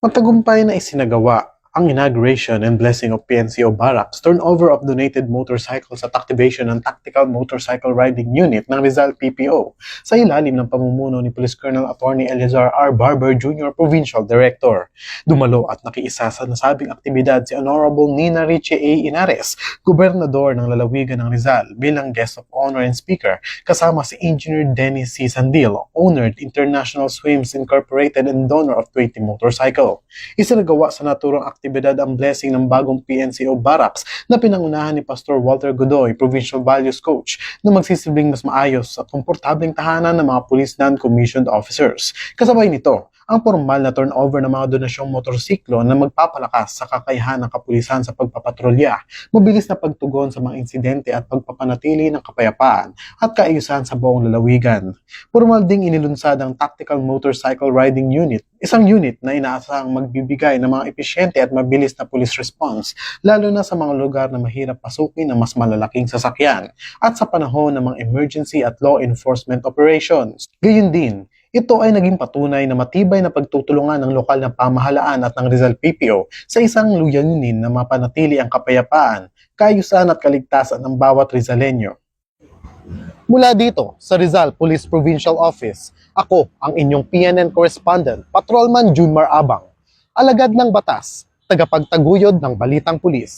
Matagumpay na isinagawa ang inauguration and blessing of PNCO Barracks, turnover of donated motorcycles at activation ng Tactical Motorcycle Riding Unit ng Rizal PPO sa ilalim ng pamumuno ni Police Colonel Attorney Eleazar R. Barber Jr., Provincial Director. Dumalo at nakiisa sa nasabing aktibidad si Honorable Nina Richie A. Inares, Gobernador ng Lalawigan ng Rizal, bilang guest of honor and speaker, kasama si Engineer Dennis C. Sandil, owner International Swims Incorporated and donor of 20 motorcycle. Isinagawa sa naturang aktibidad ang blessing ng bagong PNCO Barracks na pinangunahan ni Pastor Walter Godoy, Provincial Values Coach, na magsisilbing mas maayos at komportableng tahanan ng mga police non-commissioned officers. Kasabay nito, ang formal na turnover ng mga donasyong motorsiklo na magpapalakas sa kakayahan ng kapulisan sa pagpapatrolya, mabilis na pagtugon sa mga insidente at pagpapanatili ng kapayapaan at kaayusan sa buong lalawigan. Formal ding inilunsad ang Tactical Motorcycle Riding Unit, isang unit na inaasahang magbibigay ng mga episyente at mabilis na police response, lalo na sa mga lugar na mahirap pasukin ng mas malalaking sasakyan at sa panahon ng mga emergency at law enforcement operations. Gayun din, ito ay naging patunay na matibay na pagtutulungan ng lokal na pamahalaan at ng Rizal PPO sa isang layunin na mapanatili ang kapayapaan, kaayusan at kaligtasan ng bawat Rizalenyo. Mula dito sa Rizal Police Provincial Office, ako ang inyong PNN correspondent, Patrolman Junmar Abang, alagad ng batas, tagapagtaguyod ng balitang pulis.